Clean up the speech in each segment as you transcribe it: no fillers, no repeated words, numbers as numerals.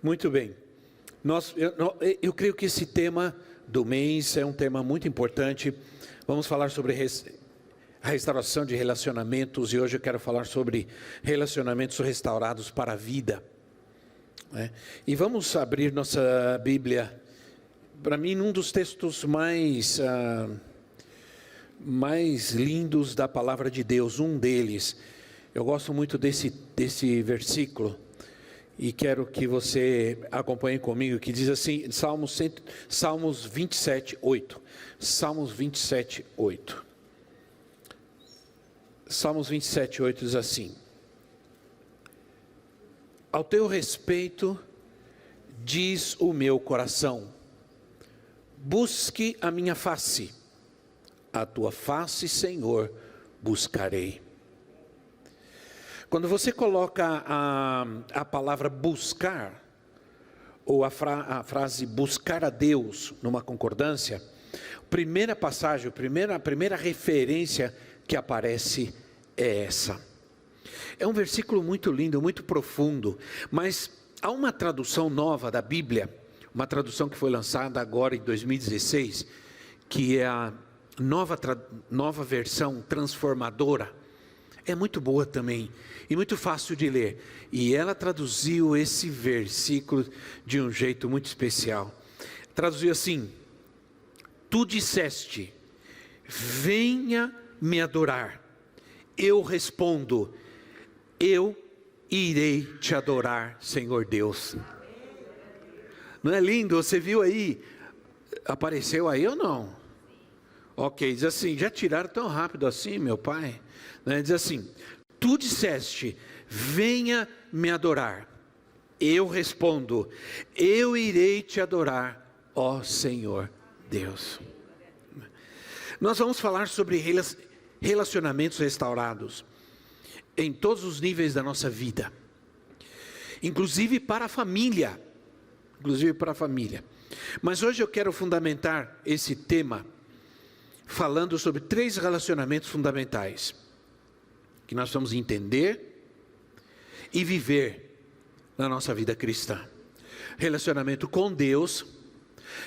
Muito bem. Eu creio que esse tema do mês é um tema muito importante. Vamos falar sobre a restauração de relacionamentos, e hoje eu quero falar sobre relacionamentos restaurados para a vida. E vamos abrir nossa Bíblia, para mim, um dos textos mais lindos da palavra de Deus, um deles. Eu gosto muito desse versículo, e quero que você acompanhe comigo, que diz assim, Salmos 27, 8. Salmos 27, 8. Salmos 27, 8 diz assim: ao teu respeito, diz o meu coração, busque a minha face, a tua face, Senhor, buscarei. Quando você coloca a palavra buscar, ou a frase buscar a Deus numa concordância, a primeira passagem, a primeira referência que aparece é essa. É um versículo muito lindo, muito profundo, mas há uma tradução nova da Bíblia, uma tradução que foi lançada agora em 2016, que é a nova versão transformadora. É muito boa também, e muito fácil de ler. E ela traduziu esse versículo de um jeito muito especial. Traduziu assim: tu disseste, venha me adorar. Eu respondo, eu irei te adorar, Senhor Deus. Não é lindo? Você viu aí? Apareceu aí ou não? Ok, diz assim, já tiraram tão rápido assim, meu pai? Diz assim, tu disseste, venha me adorar. Eu respondo, eu irei te adorar, ó Senhor Deus. Nós vamos falar sobre relacionamentos restaurados em todos os níveis da nossa vida, inclusive para a família. Mas hoje eu quero fundamentar esse tema falando sobre 3 relacionamentos fundamentais que nós vamos entender e viver na nossa vida cristã. Relacionamento com Deus,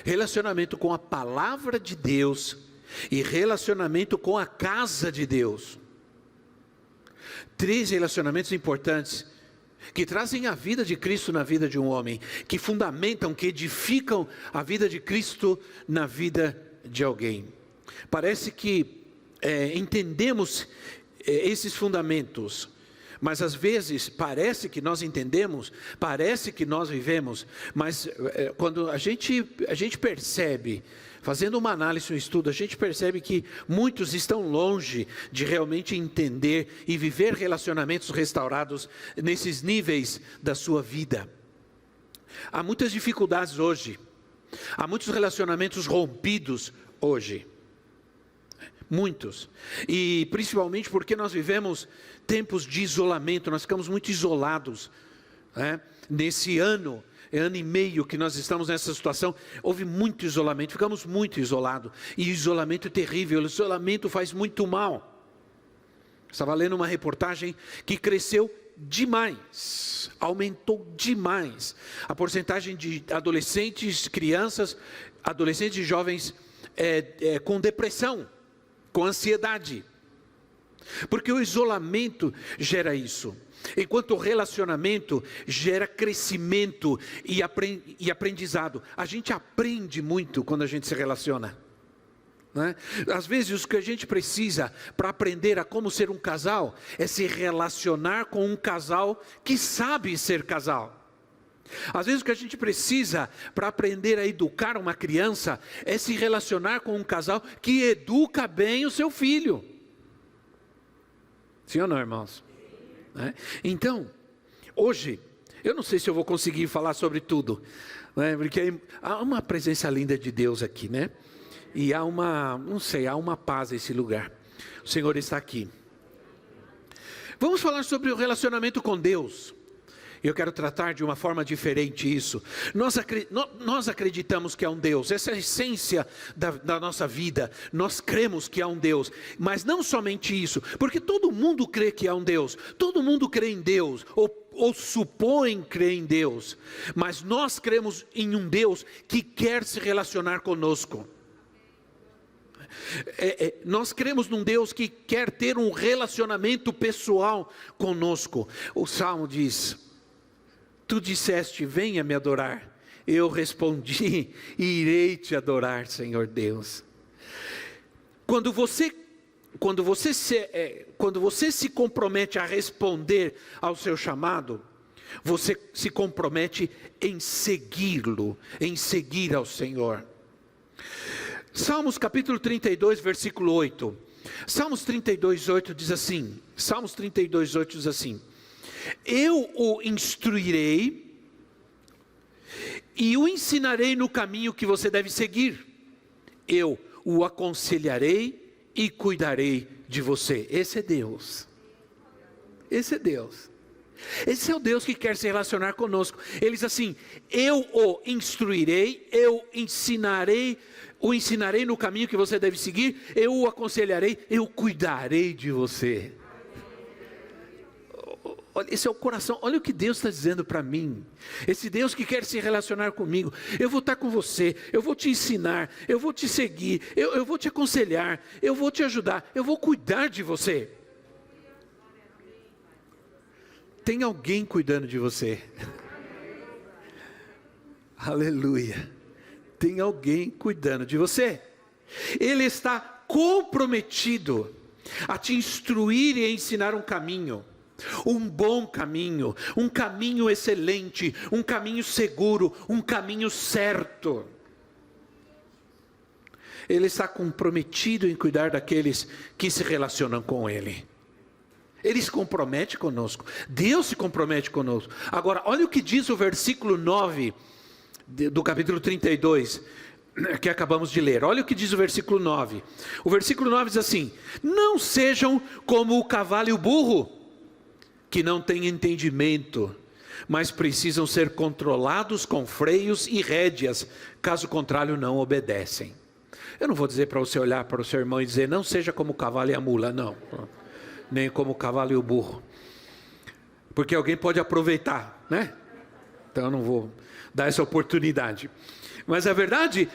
relacionamento com a palavra de Deus e relacionamento com a casa de Deus. 3 relacionamentos importantes que trazem a vida de Cristo na vida de um homem, que fundamentam, que edificam a vida de Cristo na vida de alguém. Parece que entendemos esses fundamentos, mas às vezes parece que nós entendemos, parece que nós vivemos, mas quando a gente percebe, fazendo uma análise, um estudo, a gente percebe que muitos estão longe de realmente entender e viver relacionamentos restaurados nesses níveis da sua vida. Há muitas dificuldades hoje, há muitos relacionamentos rompidos hoje. Muitos, e principalmente porque nós vivemos tempos de isolamento, nós ficamos muito isolados, nesse ano e meio que nós estamos nessa situação, houve muito isolamento, ficamos muito isolados, e isolamento é terrível, o isolamento faz muito mal. Estava lendo uma reportagem que cresceu demais, aumentou demais, a porcentagem de adolescentes, crianças, adolescentes e jovens com depressão, com ansiedade, porque o isolamento gera isso, enquanto o relacionamento gera crescimento e aprendizado. A gente aprende muito quando a gente se relaciona, né? Às vezes o que a gente precisa para aprender a como ser um casal é se relacionar com um casal que sabe ser casal. Às vezes o que a gente precisa para aprender a educar uma criança é se relacionar com um casal que educa bem o seu filho. Sim ou não, irmãos? Então, hoje, eu não sei se eu vou conseguir falar sobre tudo, porque há uma presença linda de Deus aqui, né? E há uma paz nesse lugar. O Senhor está aqui. Vamos falar sobre o relacionamento com Deus. Eu quero tratar de uma forma diferente isso. Nós acreditamos que há um Deus, essa é a essência da nossa vida. Nós cremos que há um Deus, mas não somente isso, porque todo mundo crê que há um Deus, todo mundo crê em Deus, ou ou supõem crer em Deus, mas nós cremos em um Deus que quer se relacionar conosco. Nós cremos num Deus que quer ter um relacionamento pessoal conosco. O Salmo diz: tu disseste, venha me adorar. Eu respondi, irei te adorar, Senhor Deus. Quando você se compromete a responder ao seu chamado, você se compromete em segui-lo, em seguir ao Senhor. Salmos capítulo 32, versículo 8. Salmos 32, 8 diz assim. Salmos 32, 8 diz assim: eu o instruirei e o ensinarei no caminho que você deve seguir. Eu o aconselharei e cuidarei de você. Esse é Deus. Esse é Deus. Esse é o Deus que quer se relacionar conosco. Ele diz assim: eu o instruirei, eu o ensinarei no caminho que você deve seguir, eu o aconselharei, eu cuidarei de você. Olha, esse é o coração, olha o que Deus está dizendo para mim. Esse Deus que quer se relacionar comigo. Eu vou estar com você, eu vou te ensinar, eu vou te seguir, eu vou te aconselhar, eu vou te ajudar, eu vou cuidar de você. Tem alguém cuidando de você. Aleluia. Tem alguém cuidando de você. Ele está comprometido a te instruir e a ensinar um caminho. Um bom caminho, um caminho excelente, um caminho seguro, um caminho certo. Ele está comprometido em cuidar daqueles que se relacionam com Ele. Ele se compromete conosco, Deus se compromete conosco. Agora, olha o que diz o versículo 9 do capítulo 32, que acabamos de ler. Olha o que diz o versículo 9. O versículo 9 diz assim: não sejam como o cavalo e o burro, que não têm entendimento, mas precisam ser controlados com freios e rédeas, caso contrário não obedecem. Eu não vou dizer para você olhar para o seu irmão e dizer: não seja como o cavalo e a mula, não, nem como o cavalo e o burro, porque alguém pode aproveitar, né? Então eu não vou dar essa oportunidade. Mas a verdade,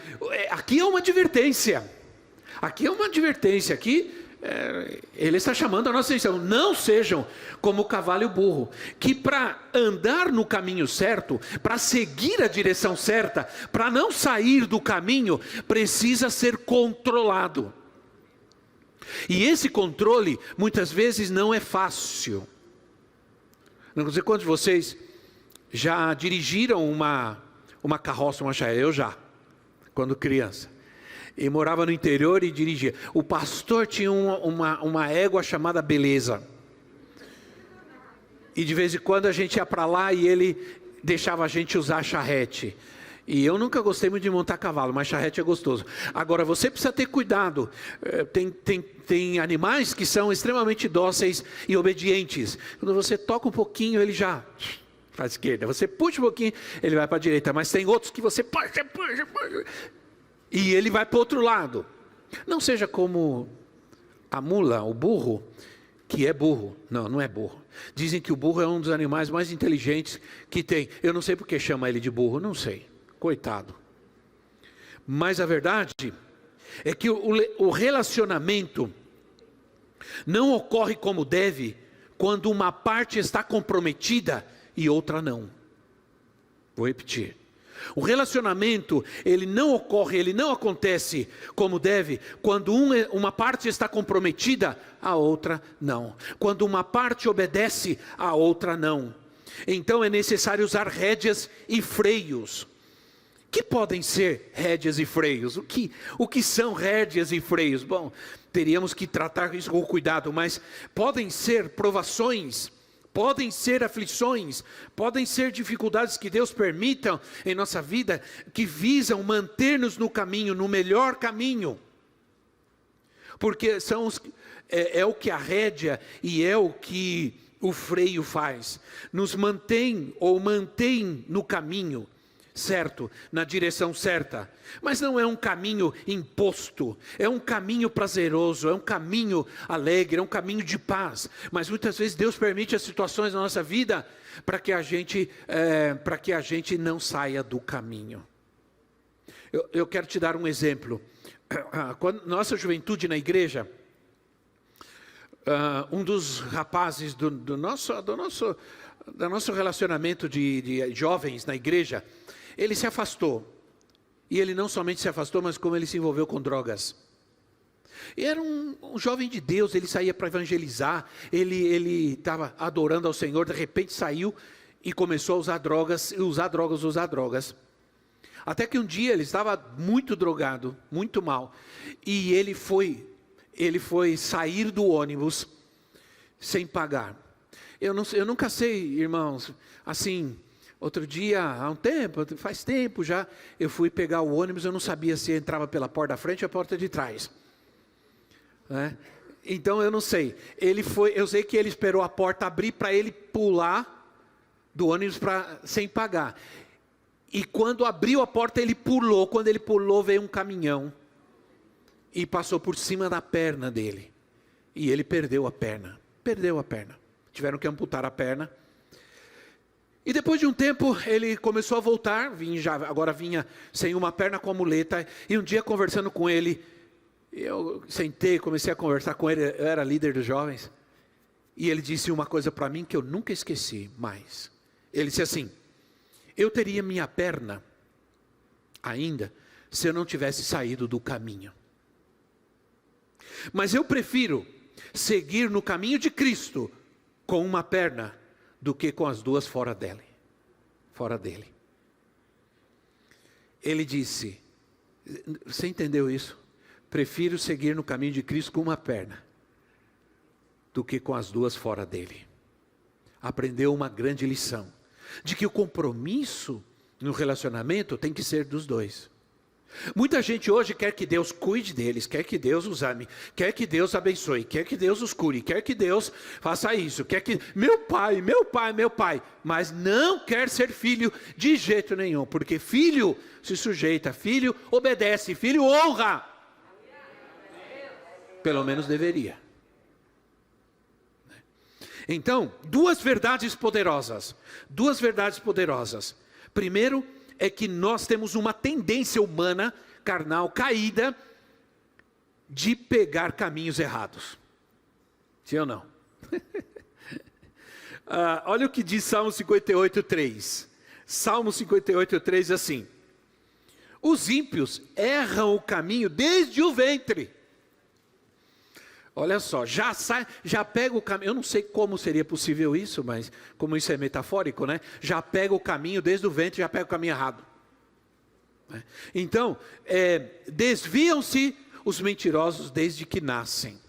aqui é uma advertência. Aqui é uma advertência. Aqui ele está chamando a nossa atenção. Não sejam como o cavalo e o burro, que para andar no caminho certo, para seguir a direção certa, para não sair do caminho, precisa ser controlado. E esse controle muitas vezes não é fácil. Não sei quantos de vocês já dirigiram uma carroça, uma charrete. Eu já, quando criança. E morava no interior e dirigia. O pastor tinha uma égua chamada Beleza. E de vez em quando a gente ia para lá e ele deixava a gente usar a charrete. E eu nunca gostei muito de montar cavalo, mas charrete é gostoso. Agora, você precisa ter cuidado. Tem animais que são extremamente dóceis e obedientes. Quando você toca um pouquinho, ele já para a esquerda. Você puxa um pouquinho, ele vai para a direita. Mas tem outros que você puxa. E ele vai para o outro lado. Não seja como a mula, o burro, que é burro. Não, não é burro. Dizem que o burro é um dos animais mais inteligentes que tem. Eu não sei porque chama ele de burro, não sei. Coitado. Mas a verdade é que o relacionamento não ocorre como deve quando uma parte está comprometida e outra não. Vou repetir. O relacionamento, ele não acontece como deve, quando uma parte está comprometida, a outra não. Quando uma parte obedece, a outra não. Então é necessário usar rédeas e freios. Que podem ser rédeas e freios? O que são rédeas e freios? Bom, teríamos que tratar isso com cuidado, mas podem ser provações, podem ser aflições, podem ser dificuldades que Deus permita em nossa vida, que visam manter-nos no caminho, no melhor caminho. Porque é o que a rédea e é o que o freio faz. Nos mantém no caminho, certo, na direção certa. Mas não é um caminho imposto, é um caminho prazeroso, é um caminho alegre, é um caminho de paz. Mas muitas vezes Deus permite as situações na nossa vida para que a gente não saia do caminho. Eu quero te dar um exemplo. Quando nossa juventude na igreja, um dos rapazes do nosso relacionamento de jovens na igreja, ele se afastou. E ele não somente se afastou, mas como ele se envolveu com drogas. E era um jovem de Deus, ele saía para evangelizar, ele estava adorando ao Senhor, de repente saiu e começou a usar drogas. Até que um dia ele estava muito drogado, muito mal, e ele foi sair do ônibus sem pagar. Eu nunca sei, irmãos, assim, outro dia, faz tempo já, eu fui pegar o ônibus, eu não sabia se entrava pela porta da frente ou a porta de trás. Né? Então eu não sei, eu sei que ele esperou a porta abrir para ele pular do ônibus sem pagar. E quando abriu a porta ele pulou, quando ele pulou veio um caminhão e passou por cima da perna dele. E ele perdeu a perna. Tiveram que amputar a perna. E depois de um tempo ele começou a voltar, agora vinha sem uma perna com a muleta. E um dia conversando com ele, eu sentei, comecei a conversar com ele, eu era líder dos jovens. E ele disse uma coisa para mim que eu nunca esqueci mais. Ele disse assim: eu teria minha perna ainda se eu não tivesse saído do caminho. Mas eu prefiro seguir no caminho de Cristo com uma perna do que com as duas fora dele. Ele disse, você entendeu isso? Prefiro seguir no caminho de Cristo com uma perna do que com as duas fora dele. Aprendeu uma grande lição, de que o compromisso no relacionamento tem que ser dos dois. Muita gente hoje quer que Deus cuide deles, quer que Deus os ame, quer que Deus abençoe, quer que Deus os cure, quer que Deus faça isso, quer que meu pai, mas não quer ser filho de jeito nenhum, porque filho se sujeita, filho obedece, filho honra. Pelo menos deveria. Então, duas verdades poderosas. Primeiro, é que nós temos uma tendência humana, carnal, caída, de pegar caminhos errados. Sim ou não? Olha o que diz Salmo 58:3. Salmo 58:3 assim: os ímpios erram o caminho desde o ventre. Olha só, já pega o caminho, eu não sei como seria possível isso, mas como isso é metafórico, né? Já pega o caminho desde o ventre, já pega o caminho errado. Então, desviam-se os mentirosos desde que nascem.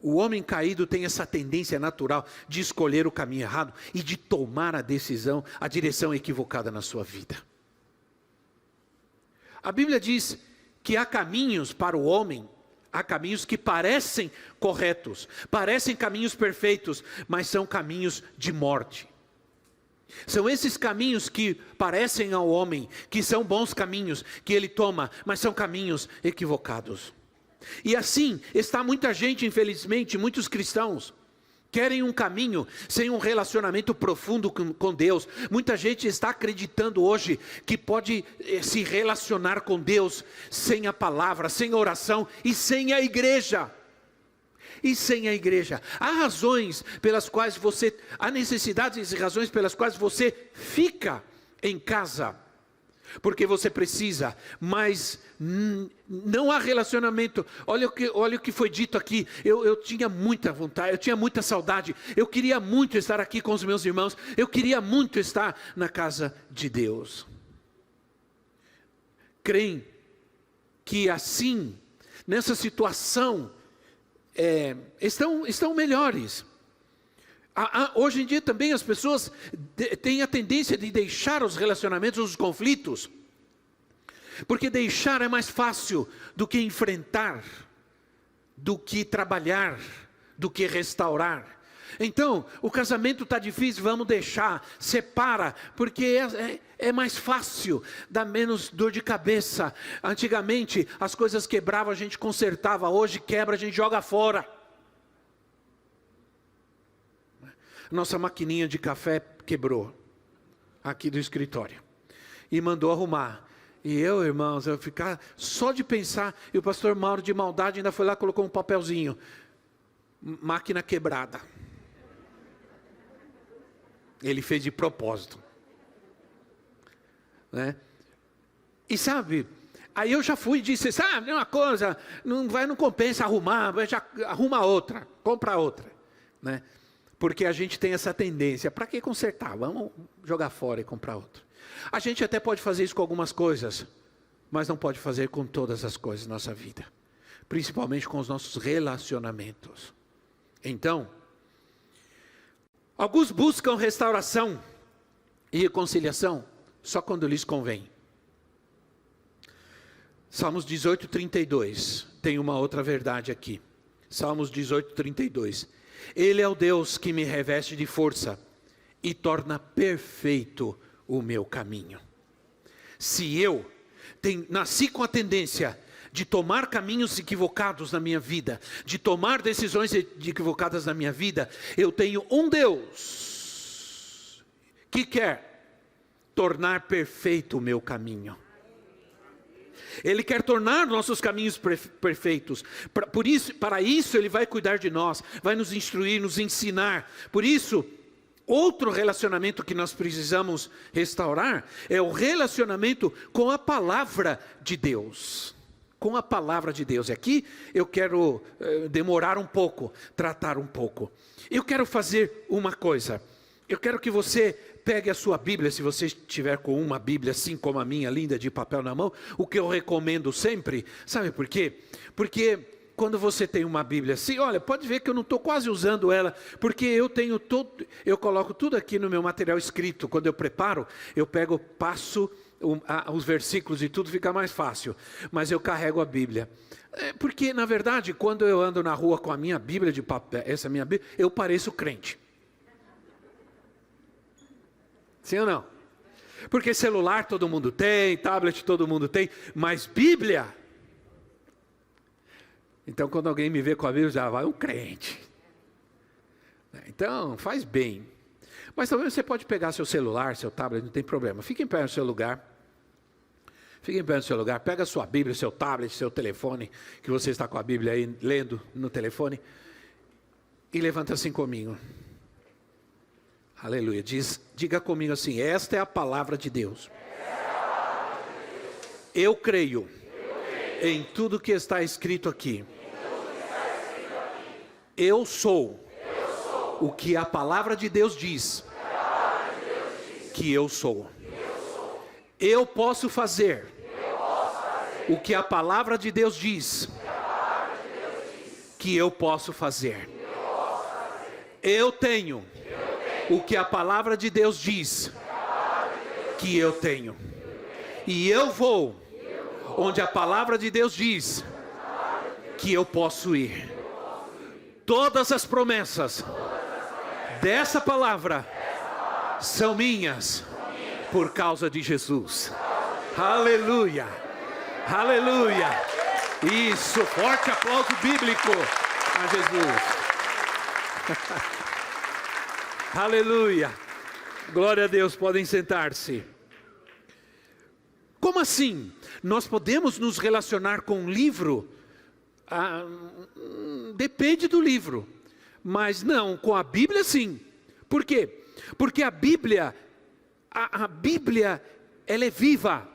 O homem caído tem essa tendência natural de escolher o caminho errado e de tomar a direção equivocada na sua vida. A Bíblia diz que há caminhos para o homem, há caminhos que parecem corretos, parecem caminhos perfeitos, mas são caminhos de morte. São esses caminhos que parecem ao homem, que são bons caminhos, que ele toma, mas são caminhos equivocados. E assim está muita gente, infelizmente, muitos cristãos, querem um caminho sem um relacionamento profundo com Deus. Muita gente está acreditando hoje que pode se relacionar com Deus sem a palavra, sem a oração e sem a igreja. Há razões pelas quais há necessidades e razões pelas quais você fica em casa, porque você precisa, mas não há relacionamento. Olha o que foi dito aqui. Eu tinha muita vontade, eu tinha muita saudade, eu queria muito estar aqui com os meus irmãos, eu queria muito estar na casa de Deus. Creem que assim, nessa situação, estão melhores. Hoje em dia também as pessoas têm a tendência de deixar os relacionamentos, os conflitos, porque deixar é mais fácil do que enfrentar, do que trabalhar, do que restaurar. Então, o casamento está difícil, vamos deixar, separa, porque é mais fácil, dá menos dor de cabeça. Antigamente, as coisas quebravam, a gente consertava, hoje quebra, a gente joga fora. Nossa maquininha de café quebrou, aqui do escritório, e mandou arrumar. E eu, irmãos, eu ficar só de pensar, e o pastor Mauro de maldade ainda foi lá e colocou um papelzinho, máquina quebrada. Ele fez de propósito, né? E sabe, aí eu já fui e disse, sabe, uma coisa, não compensa arrumar, já arruma outra, compra outra, né? Porque a gente tem essa tendência, para que consertar? Vamos jogar fora e comprar outra. A gente até pode fazer isso com algumas coisas, mas não pode fazer com todas as coisas da nossa vida, principalmente com os nossos relacionamentos. Então, alguns buscam restauração e reconciliação só quando lhes convém. Salmos 18:32, tem uma outra verdade aqui. Salmos 18:32. Ele é o Deus que me reveste de força e torna perfeito o meu caminho. Se eu nasci com a tendência de tomar caminhos equivocados na minha vida, de tomar decisões equivocadas na minha vida, eu tenho um Deus que quer tornar perfeito o meu caminho. Ele quer tornar nossos caminhos perfeitos. Para isso Ele vai cuidar de nós, vai nos instruir, nos ensinar. Por isso, outro relacionamento que nós precisamos restaurar é o relacionamento com a palavra de Deus. Com a palavra de Deus. E aqui eu quero demorar um pouco, tratar um pouco. Eu quero fazer uma coisa. Eu quero que você pegue a sua Bíblia, se você estiver com uma Bíblia assim como a minha, linda, de papel na mão. O que eu recomendo sempre, sabe por quê? Porque quando você tem uma Bíblia assim, olha, pode ver que eu não estou quase usando ela, porque eu coloco tudo aqui no meu material escrito. Quando eu preparo, eu passo os versículos e tudo, fica mais fácil. Mas eu carrego a Bíblia. Porque, na verdade, quando eu ando na rua com a minha Bíblia de papel, essa minha Bíblia, eu pareço crente. Sim ou não? Porque celular todo mundo tem, tablet todo mundo tem, mas Bíblia... Então, quando alguém me vê com a Bíblia, já vai um crente. Então, faz bem. Mas também você pode pegar seu celular, seu tablet, não tem problema. Fique em pé no seu lugar. Fique em pé no seu lugar. Pega a sua Bíblia, seu tablet, seu telefone, que você está com a Bíblia aí, lendo no telefone. E levanta assim comigo. Aleluia. Diga comigo assim, esta é a palavra de Deus. Eu creio em tudo que está escrito aqui. Eu sou o que a palavra de Deus diz que eu sou. Eu posso fazer o que a palavra de Deus diz que eu posso fazer. Eu tenho o que a palavra de Deus diz que eu tenho. E eu vou onde a palavra de Deus diz que eu posso ir. Todas as promessas dessa palavra são minhas por causa de Jesus. Aleluia, aleluia. Isso, forte aplauso bíblico a Jesus. Aleluia, glória a Deus, podem sentar-se. Como assim? Nós podemos nos relacionar com um livro? Depende do livro, mas não, com a Bíblia sim. Por quê? Porque a Bíblia, ela é viva,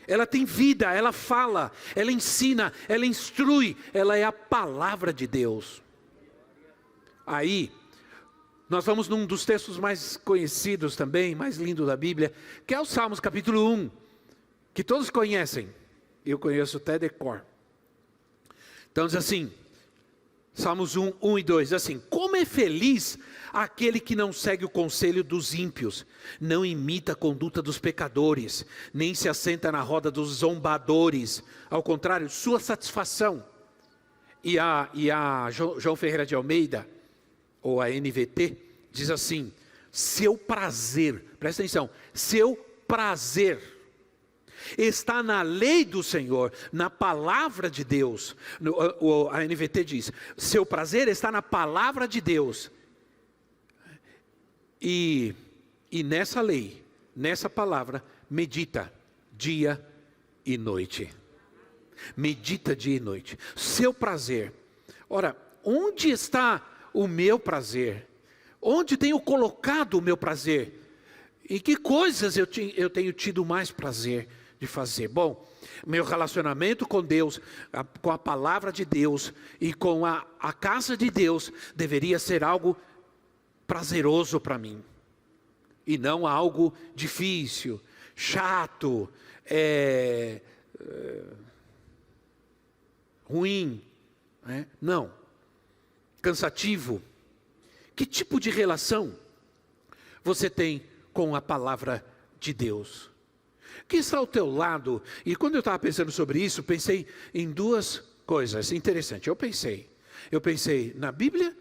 ela tem vida, ela fala, ela ensina, ela instrui, ela é a palavra de Deus. Aí, nós vamos num dos textos mais conhecidos também, mais lindo da Bíblia, que é o Salmos capítulo 1, que todos conhecem, eu conheço até de cor. Então diz assim, Salmos 1 e 2, assim, como é feliz aquele que não segue o conselho dos ímpios, não imita a conduta dos pecadores, nem se assenta na roda dos zombadores, ao contrário, sua satisfação. E a João Ferreira de Almeida, ou a NVT, diz assim: seu prazer, presta atenção, seu prazer está na lei do Senhor, na palavra de Deus. A NVT diz: seu prazer está na palavra de Deus. E nessa lei, nessa palavra, medita dia e noite. Medita dia e noite. Seu prazer. Ora, onde está o meu prazer? Onde tenho colocado o meu prazer? Em que coisas eu tenho tido mais prazer de fazer? Bom, meu relacionamento com Deus, com a palavra de Deus e com a casa de Deus deveria ser algo prazeroso para mim, e não algo difícil, chato, ruim, né? Não, cansativo. Que tipo de relação você tem com a palavra de Deus? Quem está ao teu lado? E quando eu estava pensando sobre isso, pensei em duas coisas interessantes. Eu pensei na Bíblia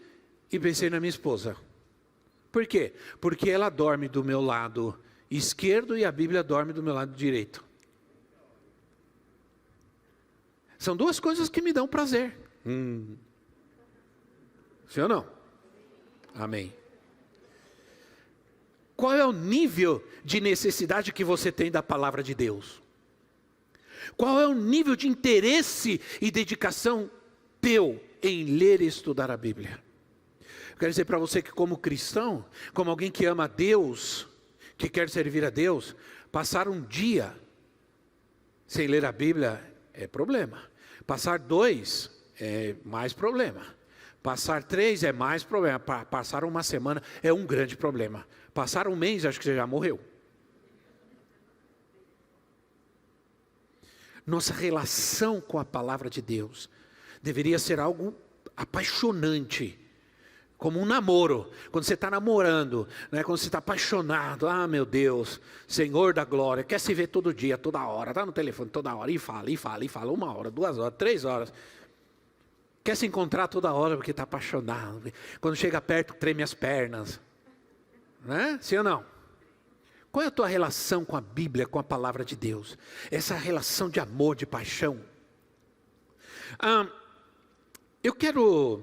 e pensei na minha esposa. Por quê? Porque ela dorme do meu lado esquerdo e a Bíblia dorme do meu lado direito. São duas coisas que me dão prazer. Sim ou não? Amém. Qual é o nível de necessidade que você tem da palavra de Deus? Qual é o nível de interesse e dedicação teu em ler e estudar a Bíblia? Eu quero dizer para você que, como cristão, como alguém que ama a Deus, que quer servir a Deus, passar um dia sem ler a Bíblia é problema. Passar 2 é mais problema. Passar 3 é mais problema. Passar uma semana é um grande problema. Passar um mês, acho que você já morreu. Nossa relação com a palavra de Deus deveria ser algo apaixonante, como um namoro. Quando você está namorando, né? Quando você está apaixonado, meu Deus, Senhor da glória, quer se ver todo dia, toda hora, está no telefone toda hora, e fala, 1 hora, 2 horas, 3 horas. Quer se encontrar toda hora porque está apaixonado. Quando chega perto, treme as pernas. Né? Sim ou não? Qual é a tua relação com a Bíblia, com a palavra de Deus? Essa relação de amor, de paixão. Eu quero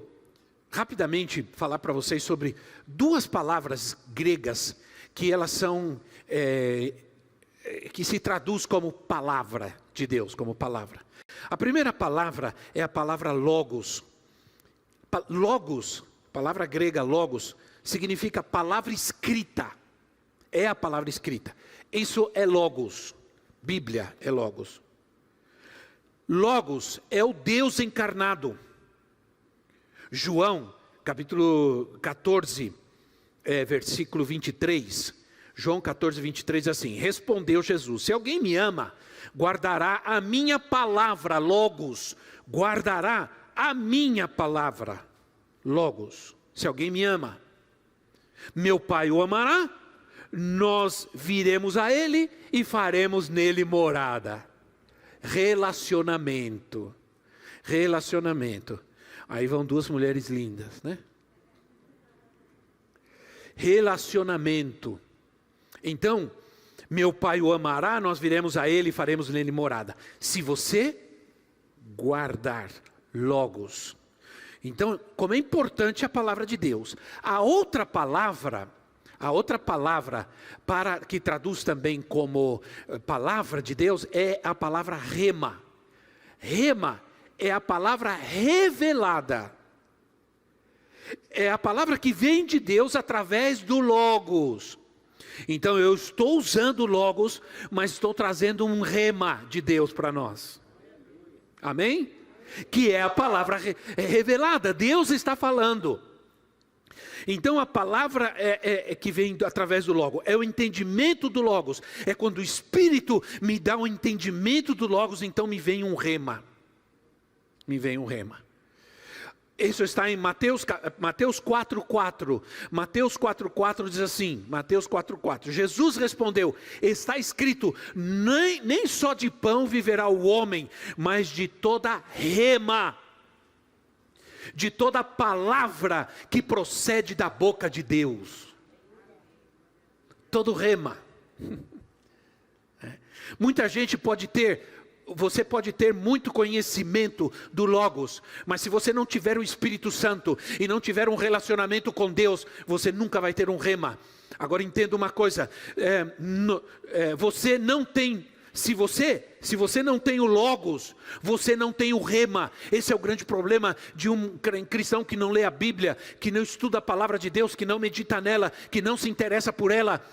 rapidamente falar para vocês sobre 2 palavras gregas que elas são, que se traduz como palavra de Deus, como palavra. A primeira palavra é a palavra logos. Logos, palavra grega logos, significa palavra escrita. É a palavra escrita. Isso é logos. Bíblia é logos. Logos é o Deus encarnado. João, capítulo 14, versículo 23. João 14, 23, assim: respondeu Jesus: se alguém me ama, guardará a minha palavra, logos. Guardará a minha palavra, logos. Se alguém me ama, meu Pai o amará, nós viremos a Ele e faremos nele morada. Relacionamento. Relacionamento. Aí vão 2 mulheres lindas, né? Relacionamento. Então, meu Pai o amará, nós viremos a Ele e faremos nele morada. Se você guardar, logos. Então, como é importante a palavra de Deus. A outra palavra para que traduz também como palavra de Deus é a palavra rema. Rema é a palavra revelada. É a palavra que vem de Deus através do logos. Então eu estou usando o logos, mas estou trazendo um rema de Deus para nós. Amém? Que é a palavra revelada. Deus está falando. Então a palavra que vem através do logos é o entendimento do logos. É quando o Espírito me dá o entendimento do logos, então me vem um rema. Me vem um rema. Isso está em Mateus 4:4. Mateus 4:4 diz assim, Mateus 4:4. Jesus respondeu: está escrito, nem só de pão viverá o homem, mas de toda rema de toda palavra que procede da boca de Deus. Todo rema. Muita gente você pode ter muito conhecimento do Logos, mas se você não tiver o Espírito Santo e não tiver um relacionamento com Deus, você nunca vai ter um rema. Agora entenda uma coisa, você não tem, se você não tem o Logos, você não tem o rema. Esse é o grande problema de um cristão que não lê a Bíblia, que não estuda a palavra de Deus, que não medita nela, que não se interessa por ela.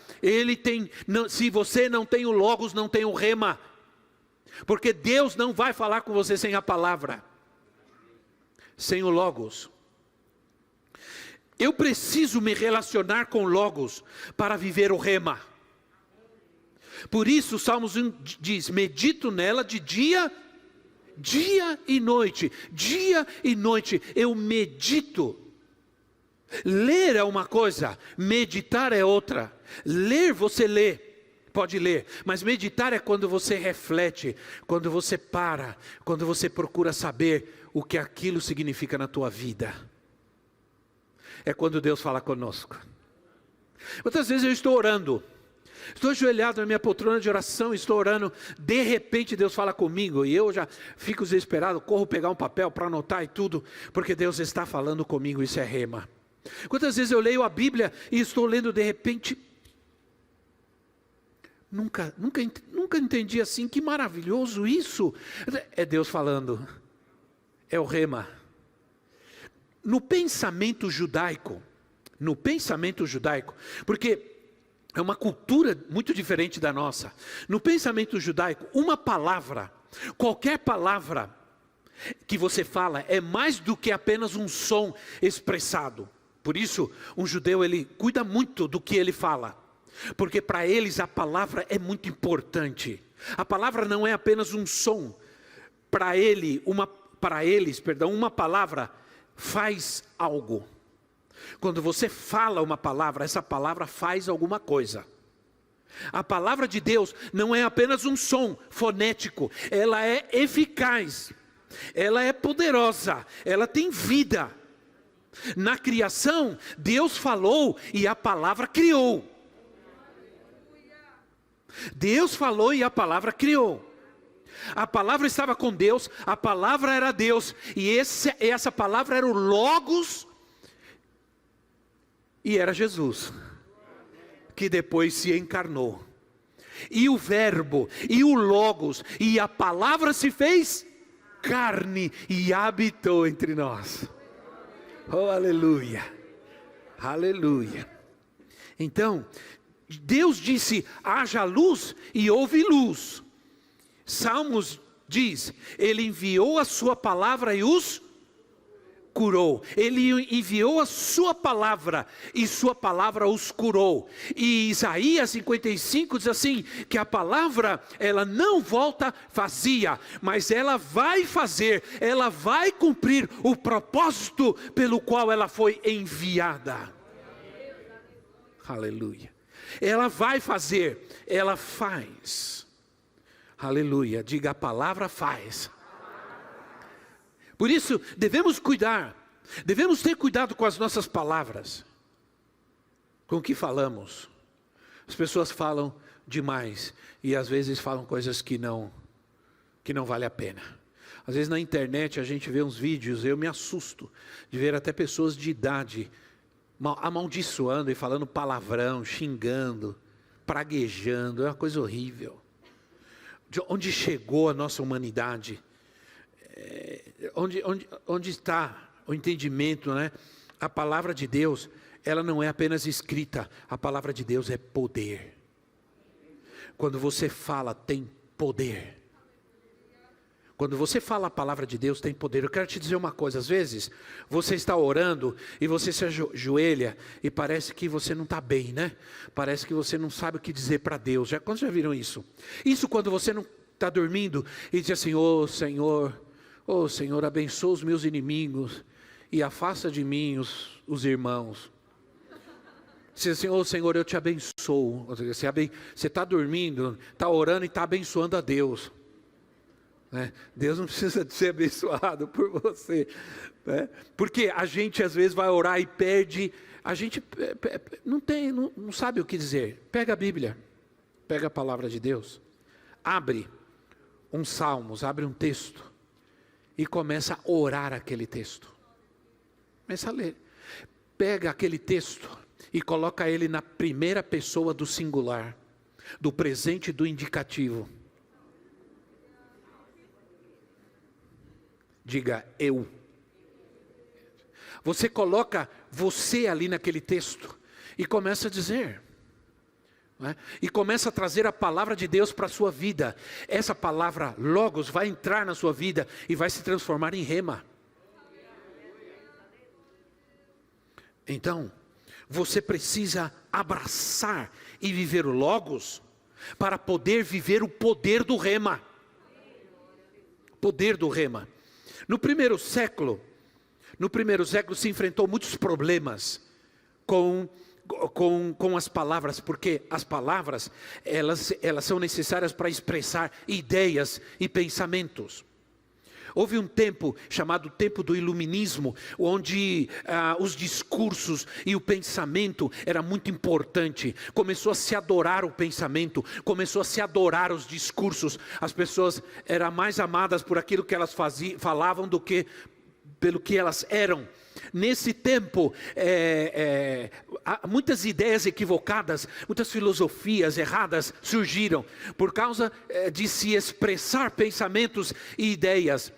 Se você não tem o Logos, não tem o rema. Porque Deus não vai falar com você sem a palavra, sem o Logos. Eu preciso me relacionar com o Logos para viver o rema. Por isso o Salmos 1 diz, medito nela de dia e noite. Dia e noite eu medito. Ler é uma coisa, meditar é outra. Ler você lê. Pode ler, mas meditar é quando você reflete, quando você para, quando você procura saber o que aquilo significa na tua vida. É quando Deus fala conosco. Outras vezes eu estou orando, estou ajoelhado na minha poltrona de oração, estou orando, de repente Deus fala comigo, e eu já fico desesperado, corro pegar um papel para anotar e tudo, porque Deus está falando comigo, isso é rema. Quantas vezes eu leio a Bíblia e estou lendo de repente... Nunca entendi assim, que maravilhoso isso. É Deus falando, é o rema. No pensamento judaico, porque é uma cultura muito diferente da nossa. No pensamento judaico, uma palavra, qualquer palavra que você fala é mais do que apenas um som expressado. Por isso, um judeu ele cuida muito do que ele fala. Porque para eles a palavra é muito importante. A palavra não é apenas um som. Para eles, uma palavra faz algo. Quando você fala uma palavra, essa palavra faz alguma coisa. A palavra de Deus não é apenas um som fonético. Ela é eficaz. Ela é poderosa. Ela tem vida. Na criação, Deus falou e a palavra criou. Deus falou e a palavra criou. A palavra estava com Deus, a palavra era Deus, e essa palavra era o Logos, e era Jesus, que depois se encarnou. E o Verbo, e o Logos, e a palavra se fez carne e habitou entre nós. Oh, aleluia, aleluia. Então, Deus disse, haja luz e houve luz. Salmos diz, Ele enviou a sua palavra e os curou. Ele enviou a sua palavra e sua palavra os curou. E Isaías 55 diz assim, que a palavra, ela não volta vazia, mas ela vai fazer, ela vai cumprir o propósito pelo qual ela foi enviada. Aleluia. Ela vai fazer, ela faz. Aleluia, diga, a palavra faz. Por isso, devemos ter cuidado com as nossas palavras. Com o que falamos. As pessoas falam demais e às vezes falam coisas que não vale a pena. Às vezes na internet a gente vê uns vídeos, eu me assusto de ver até pessoas de idade amaldiçoando e falando palavrão, xingando, praguejando, é uma coisa horrível. De onde chegou a nossa humanidade? Onde está o entendimento, né? A palavra de Deus, ela não é apenas escrita, a palavra de Deus é poder. Quando você fala, tem poder. Quando você fala a palavra de Deus, tem poder. Eu quero te dizer uma coisa, às vezes, você está orando e você se ajoelha e parece que você não está bem, né? Parece que você não sabe o que dizer para Deus. Quantos já viram isso? Isso quando você não está dormindo e diz assim, ô Senhor, abençoa os meus inimigos e afasta de mim os irmãos. Você diz assim, ô Senhor, eu te abençoo. Você está dormindo, está orando e está abençoando a Deus. né? Deus não precisa de ser abençoado por você, né? Porque a gente às vezes vai orar e perde, a gente não sabe o que dizer. Pega a Bíblia, pega a palavra de Deus, abre uns salmos, abre um texto e começa a orar aquele texto. Começa a ler. Pega aquele texto e coloca ele na primeira pessoa do singular, do presente e do indicativo. Diga eu. Você coloca você ali naquele texto e começa a dizer, né? E começa a trazer a palavra de Deus para a sua vida. Essa palavra logos vai entrar na sua vida e vai se transformar em rema. Então, você precisa abraçar e viver o logos para poder viver o poder do rema. Poder do rema. No primeiro século se enfrentou muitos problemas com as palavras, porque as palavras, elas são necessárias para expressar ideias e pensamentos. Houve um tempo chamado tempo do iluminismo, onde os discursos e o pensamento era muito importante. Começou a se adorar o pensamento, começou a se adorar os discursos. As pessoas eram mais amadas por aquilo que elas falavam do que pelo que elas eram. Nesse tempo, muitas ideias equivocadas, muitas filosofias erradas surgiram, por causa de se expressar pensamentos e ideias.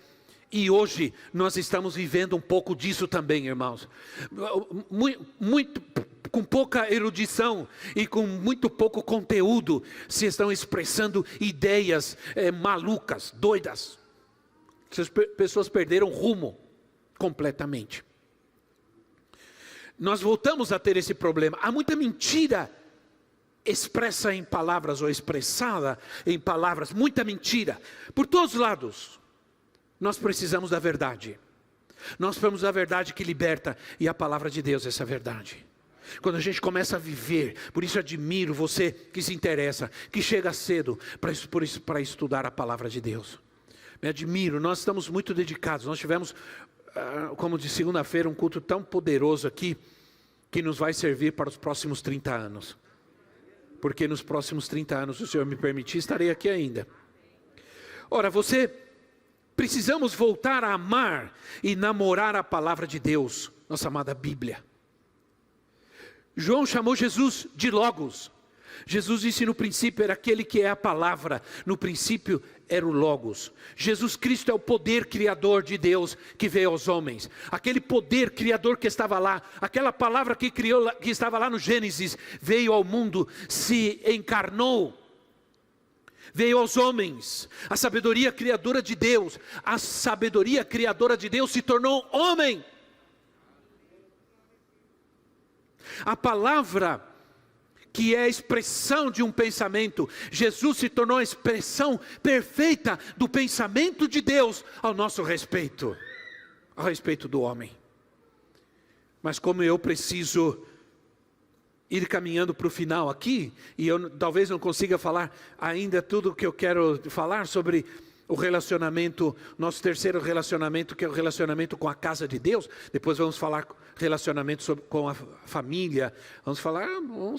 E hoje nós estamos vivendo um pouco disso também, irmãos. Com pouca erudição e com muito pouco conteúdo, se estão expressando ideias malucas, doidas. Essas pessoas perderam rumo completamente. Nós voltamos a ter esse problema. Há muita mentira expressa em palavras ou expressada em palavras, muita mentira, por todos os lados. Nós precisamos da verdade. Nós precisamos da verdade que liberta, e a palavra de Deus é essa verdade. Quando a gente começa a viver, por isso admiro você que se interessa, que chega cedo para estudar a palavra de Deus. Me admiro, nós estamos muito dedicados. Nós tivemos, como de segunda-feira, um culto tão poderoso aqui, que nos vai servir para os próximos 30 anos. Porque nos próximos 30 anos, se o Senhor me permitir, estarei aqui ainda. Ora, precisamos voltar a amar e namorar a palavra de Deus, nossa amada Bíblia. João chamou Jesus de Logos. Jesus disse: no princípio era aquele que é a palavra, no princípio era o Logos. Jesus Cristo é o poder criador de Deus que veio aos homens. Aquele poder criador que estava lá, aquela palavra que estava lá no Gênesis, veio ao mundo, se encarnou, veio aos homens. A sabedoria criadora de Deus, se tornou homem. A palavra que é a expressão de um pensamento, Jesus se tornou a expressão perfeita do pensamento de Deus ao nosso respeito, ao respeito do homem. Mas como eu preciso ir caminhando para o final aqui, e eu talvez não consiga falar ainda tudo o que eu quero falar sobre o relacionamento, nosso terceiro relacionamento, que é o relacionamento com a casa de Deus. Depois vamos falar relacionamento com a família, vamos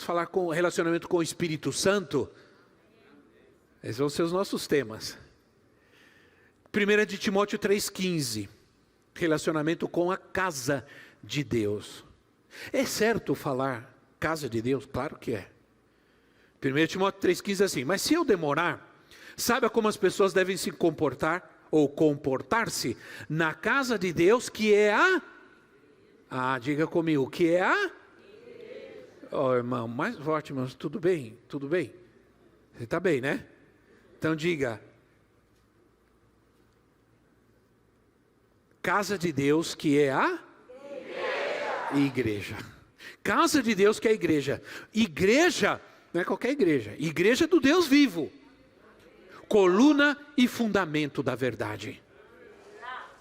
falar com relacionamento com o Espírito Santo. Esses vão ser os nossos temas. 1 de Timóteo 3,15, relacionamento com a casa de Deus. É certo falar casa de Deus? Claro que é. 1 Timóteo 3,15 assim: mas se eu demorar, saiba como as pessoas devem se comportar ou comportar-se na casa de Deus, que é diga comigo, que é irmão, mais forte, irmão, tudo bem? Tudo bem? Você está bem, né? Então diga: casa de Deus, que é a igreja. Casa de Deus, que é a igreja. Igreja não é qualquer igreja. Igreja do Deus vivo. Coluna e fundamento da verdade.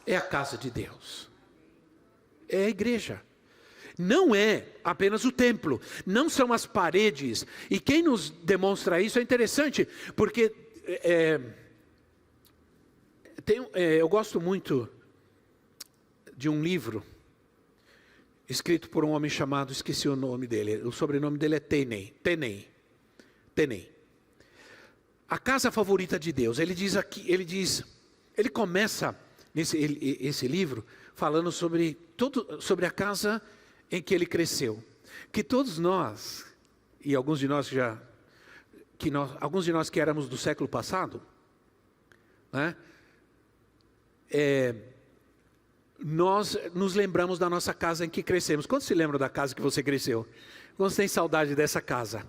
É a casa de Deus. É a igreja. Não é apenas o templo. Não são as paredes. E quem nos demonstra isso é interessante. Porque Eu gosto muito de um livro escrito por um homem chamado, esqueci o nome dele, o sobrenome dele é Tenney. A casa favorita de Deus. Ele começa esse livro falando sobre a casa em que ele cresceu. Que todos nós, e alguns de nós que éramos do século passado, né? Nós nos lembramos da nossa casa em que crescemos. Quantos se lembram da casa que você cresceu? Quantos têm saudade dessa casa?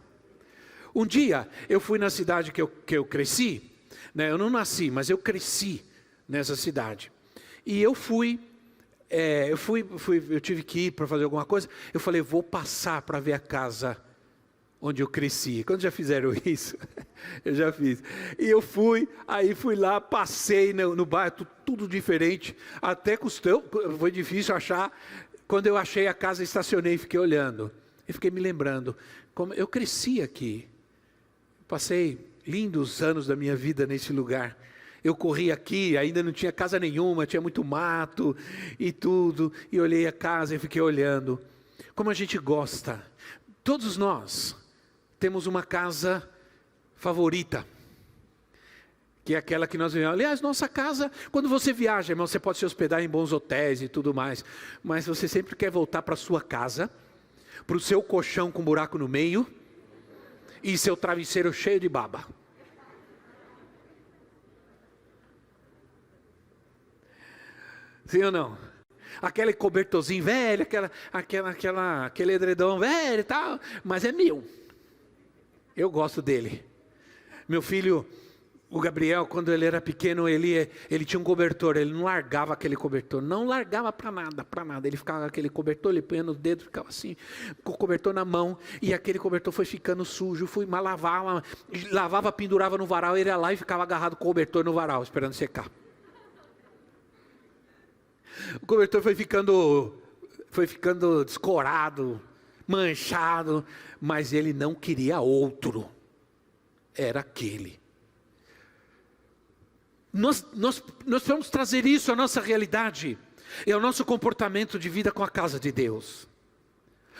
Um dia, eu fui na cidade que eu cresci, né? Eu não nasci, mas eu cresci nessa cidade. E eu tive que ir para fazer alguma coisa. Eu falei, vou passar para ver a casa onde eu cresci. Quantos já fizeram isso? Eu já fiz. E eu fui lá, passei no bairro, tudo diferente. Até foi difícil achar. Quando eu achei a casa, estacionei e fiquei olhando. E fiquei me lembrando, como eu cresci aqui. Passei lindos anos da minha vida nesse lugar. Eu corri aqui, ainda não tinha casa nenhuma, tinha muito mato e tudo. E olhei a casa e fiquei olhando. Como a gente gosta. Todos nós temos uma casa favorita, que é aquela que nós vivemos. Aliás, nossa casa, quando você viaja, irmão, você pode se hospedar em bons hotéis e tudo mais, mas você sempre quer voltar para a sua casa, para o seu colchão com buraco no meio, e seu travesseiro cheio de baba. Sim ou não? Aquele cobertorzinho velho, aquele edredom velho e tal, mas é meu. Eu gosto dele. Meu filho, o Gabriel, quando ele era pequeno, ele tinha um cobertor, ele não largava aquele cobertor, não largava para nada. Ele ficava com aquele cobertor, ele punha no dedo, ficava assim, com o cobertor na mão, e aquele cobertor foi ficando sujo, mas lavava, pendurava no varal, ele ia lá e ficava agarrado com o cobertor no varal, esperando secar. O cobertor foi ficando descorado, manchado, mas ele não queria outro, era aquele. Nós vamos trazer isso à nossa realidade, e ao nosso comportamento de vida com a casa de Deus.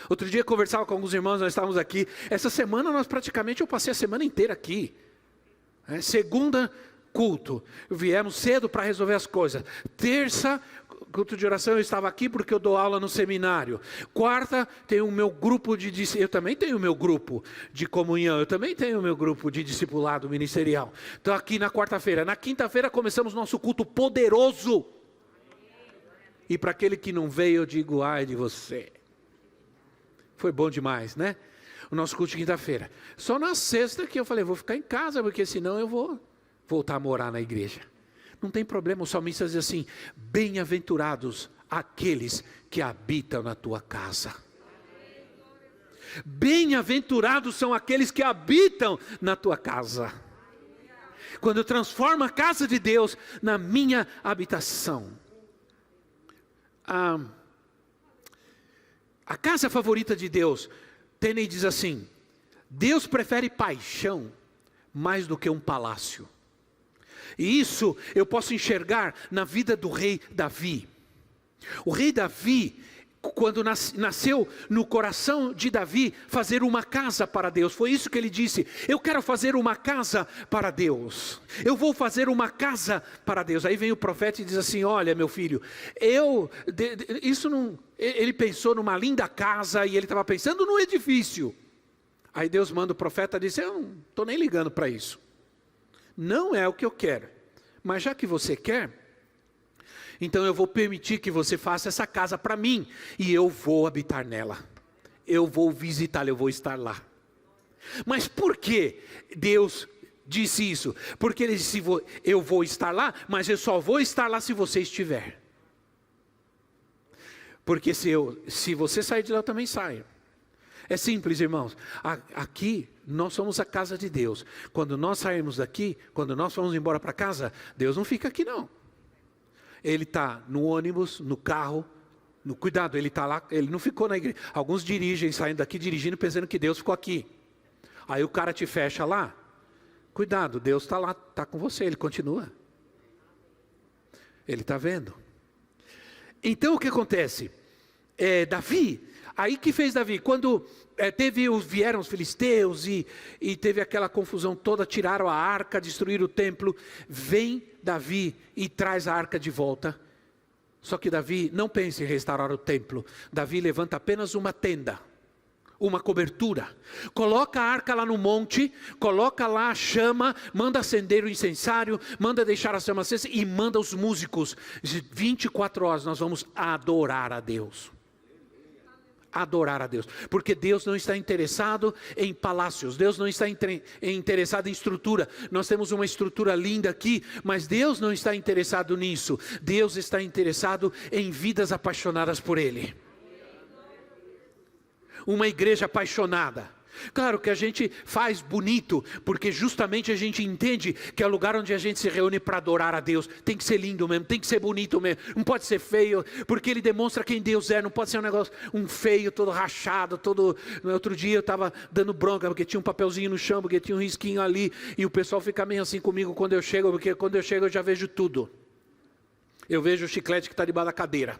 Outro dia eu conversava com alguns irmãos, nós estávamos aqui, essa semana eu passei a semana inteira aqui, segunda culto, viemos cedo para resolver as coisas, terça, culto de oração, eu estava aqui porque eu dou aula no seminário. Quarta, tenho o meu grupo eu também tenho o meu grupo de comunhão, eu também tenho o meu grupo de discipulado ministerial. Então aqui na quarta-feira, na quinta-feira começamos nosso culto poderoso. E para aquele que não veio, eu digo, ai de você. Foi bom demais, né? O nosso culto de quinta-feira. Só na sexta que eu falei, vou ficar em casa, porque senão eu vou voltar a morar na igreja. Não tem problema, o salmista diz assim, bem-aventurados aqueles que habitam na tua casa. Bem-aventurados são aqueles que habitam na tua casa. Quando eu transformo a casa de Deus na minha habitação. A casa favorita de Deus, Tenney diz assim, Deus prefere paixão mais do que um palácio. E isso eu posso enxergar na vida do rei Davi. O rei Davi, quando nasceu no coração de Davi, fazer uma casa para Deus. Foi isso que ele disse, eu quero fazer uma casa para Deus. Eu vou fazer uma casa para Deus. Aí vem o profeta e diz assim, olha meu filho, ele pensou numa linda casa e ele estava pensando no edifício. Aí Deus manda o profeta e diz, eu não estou nem ligando para isso. Não é o que eu quero, mas já que você quer, então eu vou permitir que você faça essa casa para mim, e eu vou habitar nela, eu vou visitá-la, eu vou estar lá. Mas por que Deus disse isso? Porque ele disse, eu vou estar lá, mas eu só vou estar lá se você estiver. Porque se você sair de lá, eu também saio. É simples, irmãos. Aqui nós somos a casa de Deus. Quando nós sairmos daqui, quando nós vamos embora para casa, Deus não fica aqui não. Ele está no ônibus, no carro, cuidado, ele está lá, ele não ficou na igreja. Alguns dirigem, saindo daqui dirigindo, pensando que Deus ficou aqui. Aí o cara te fecha lá. Cuidado, Deus está lá, está com você, ele continua. Ele está vendo. Então o que acontece? Davi, aí que fez Davi? Quando vieram os filisteus e teve aquela confusão toda, tiraram a arca, destruíram o templo, vem Davi e traz a arca de volta. Só que Davi não pensa em restaurar o templo. Davi levanta apenas uma tenda, uma cobertura, coloca a arca lá no monte, coloca lá a chama, manda acender o incensário, manda deixar a chama acesa e manda os músicos. 24 horas nós vamos adorar a Deus. Adorar a Deus, porque Deus não está interessado em palácios, Deus não está interessado em estrutura. Nós temos uma estrutura linda aqui, mas Deus não está interessado nisso. Deus está interessado em vidas apaixonadas por Ele. Uma igreja apaixonada. Claro que a gente faz bonito, porque justamente a gente entende que é o lugar onde a gente se reúne para adorar a Deus. Tem que ser lindo mesmo, tem que ser bonito mesmo, não pode ser feio, porque Ele demonstra quem Deus é. Não pode ser um negócio, feio, todo rachado, todo... No outro dia eu estava dando bronca, porque tinha um papelzinho no chão, porque tinha um risquinho ali, e o pessoal fica meio assim comigo quando eu chego, porque quando eu chego eu já vejo tudo. Eu vejo o chiclete que está debaixo da cadeira.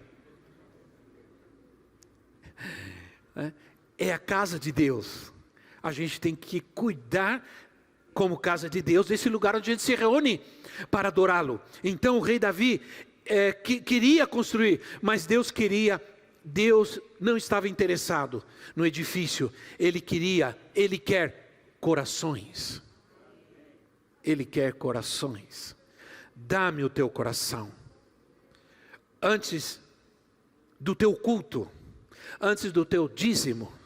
É a casa de Deus. A gente tem que cuidar, como casa de Deus, desse lugar onde a gente se reúne para adorá-lo. Então o rei Davi queria construir, mas Deus não estava interessado no edifício. Ele quer corações. Ele quer corações. Dá-me o teu coração. Antes do teu culto, antes do teu dízimo,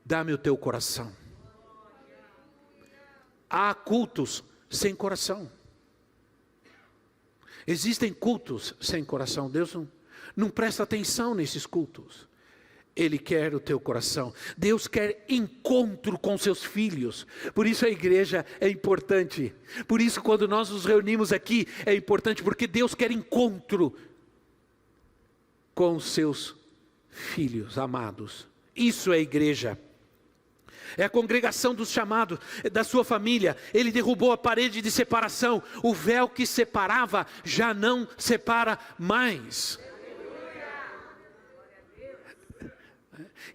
dá-me o teu coração. Há cultos sem coração. Existem cultos sem coração. Deus não presta atenção nesses cultos. Ele quer o teu coração. Deus quer encontro com seus filhos. Por isso a igreja é importante. Por isso quando nós nos reunimos aqui é importante, porque Deus quer encontro com os seus filhos amados. Isso é igreja. É a congregação dos chamados, da sua família. Ele derrubou a parede de separação. O véu que separava já não separa mais.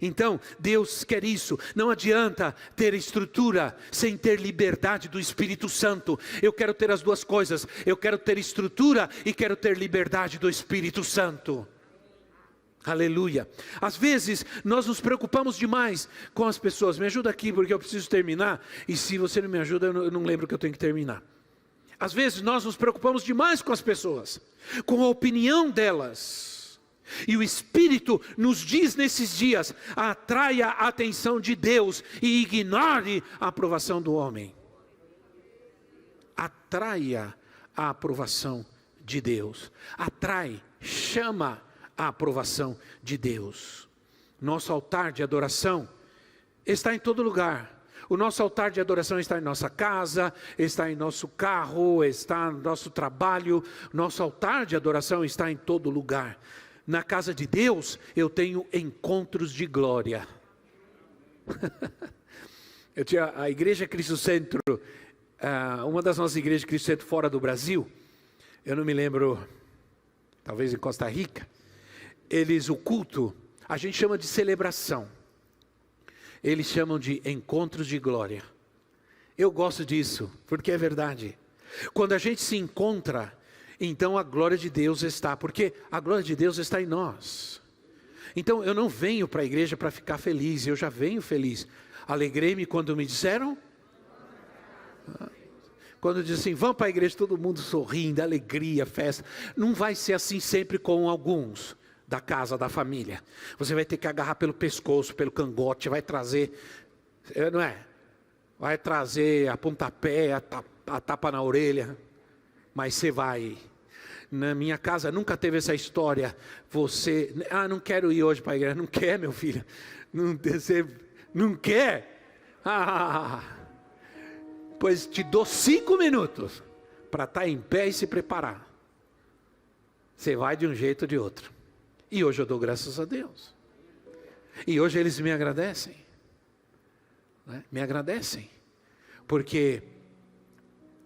Então, Deus quer isso. Não adianta ter estrutura sem ter liberdade do Espírito Santo. Eu quero ter as duas coisas. Eu quero ter estrutura e quero ter liberdade do Espírito Santo. Aleluia. Às vezes nós nos preocupamos demais com as pessoas. Me ajuda aqui porque eu preciso terminar. E se você não me ajuda, eu não lembro que eu tenho que terminar. Às vezes nós nos preocupamos demais com as pessoas, com a opinião delas. E o Espírito nos diz nesses dias: atraia a atenção de Deus e ignore a aprovação do homem. Atraia a aprovação de Deus. Atrai, chama a aprovação de Deus. Nosso altar de adoração está em todo lugar. O nosso altar de adoração está em nossa casa, está em nosso carro, está no nosso trabalho. Nosso altar de adoração está em todo lugar. Na casa de Deus eu tenho encontros de glória. Eu tinha a igreja Cristo Centro, uma das nossas igrejas Cristo Centro fora do Brasil. Eu não me lembro, talvez em Costa Rica. O culto, a gente chama de celebração. Eles chamam de encontros de glória. Eu gosto disso, porque é verdade. Quando a gente se encontra, então a glória de Deus está, porque a glória de Deus está em nós. Então eu não venho para a igreja para ficar feliz, eu já venho feliz. Alegrei-me quando me disseram... Quando diz assim, vamos para a igreja, todo mundo sorrindo, alegria, festa. Não vai ser assim sempre com alguns da casa, da família. Você vai ter que agarrar pelo pescoço, pelo cangote, vai trazer, não é? Vai trazer a pontapé, a tapa na orelha, mas você vai. Na minha casa nunca teve essa história, você, não quero ir hoje para a igreja, não quer, meu filho, você não quer? Pois te dou 5 minutos, para estar em pé e se preparar. Você vai de um jeito ou de outro. E hoje eu dou graças a Deus. E hoje eles me agradecem. Né? Me agradecem. Porque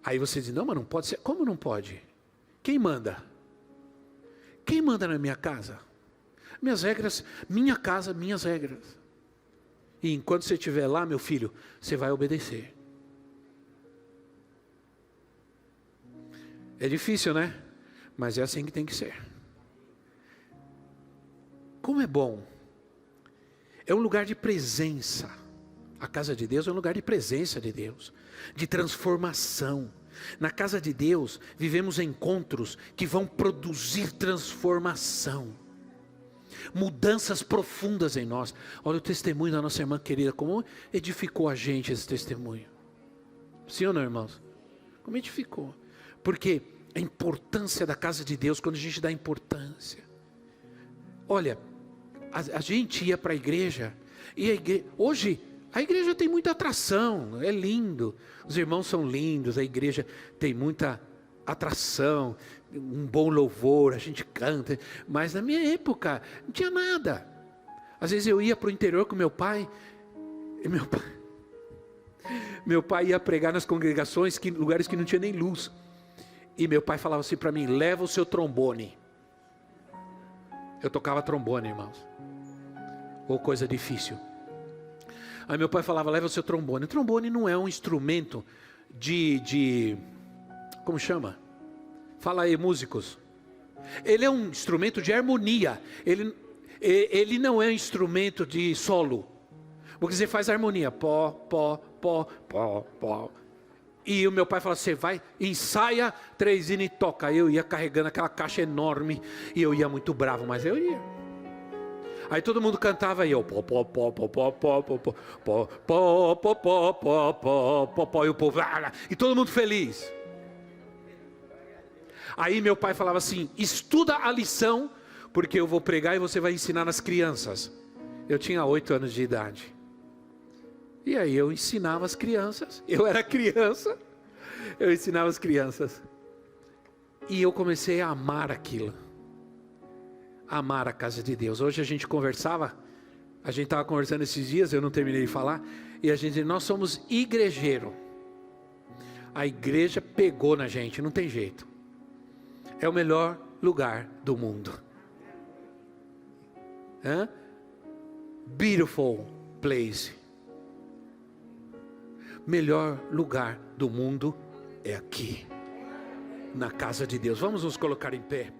aí você diz, não, mas não pode ser. Como não pode? Quem manda? Quem manda na minha casa? Minhas regras, minha casa, minhas regras. E enquanto você estiver lá, meu filho, você vai obedecer. É difícil, né? Mas é assim que tem que ser. Como é bom. É um lugar de presença. A casa de Deus é um lugar de presença de Deus, de transformação. Na casa de Deus, vivemos encontros que vão produzir transformação, mudanças profundas em nós. Olha o testemunho da nossa irmã querida, como edificou a gente esse testemunho. Sim ou não, irmãos? Como edificou? Porque a importância da casa de Deus, quando a gente dá importância. Olha, a gente ia para a igreja, e hoje a igreja tem muita atração, é lindo, os irmãos são lindos, a igreja tem muita atração, um bom louvor, a gente canta, mas na minha época não tinha nada. Às vezes eu ia para o interior com meu pai, e meu pai ia pregar nas congregações, lugares que não tinha nem luz, e meu pai falava assim para mim: leva o seu trombone. Eu tocava trombone, irmãos, ou coisa difícil. Aí meu pai falava: leva o seu trombone. O trombone não é um instrumento como chama? Fala aí, músicos. Ele é um instrumento de harmonia. Ele não é um instrumento de solo. Porque você faz harmonia. Pó, pó, pó, pó, pó. E o meu pai falava: você vai, ensaia 3 hinos e toca. Eu ia carregando aquela caixa enorme. E eu ia muito bravo, mas eu ia. Aí todo mundo cantava e eu pó, pó, pó, pó, pó, pó, pó, pó, pó, pó, pó, pó, pó, pó, pó, e o povo, e todo mundo feliz. Aí meu pai falava assim: estuda a lição, porque eu vou pregar e você vai ensinar nas crianças. Eu tinha 8 anos de idade. E aí eu ensinava as crianças. Eu era criança, eu ensinava as crianças. E eu comecei a amar aquilo. Amar a casa de Deus. Hoje a gente conversava, a gente estava conversando esses dias, eu não terminei de falar, e a gente, nós somos igrejeiro. A igreja pegou na gente, não tem jeito. É o melhor lugar do mundo. Beautiful place. Melhor lugar do mundo é aqui, na casa de Deus. Vamos nos colocar em pé.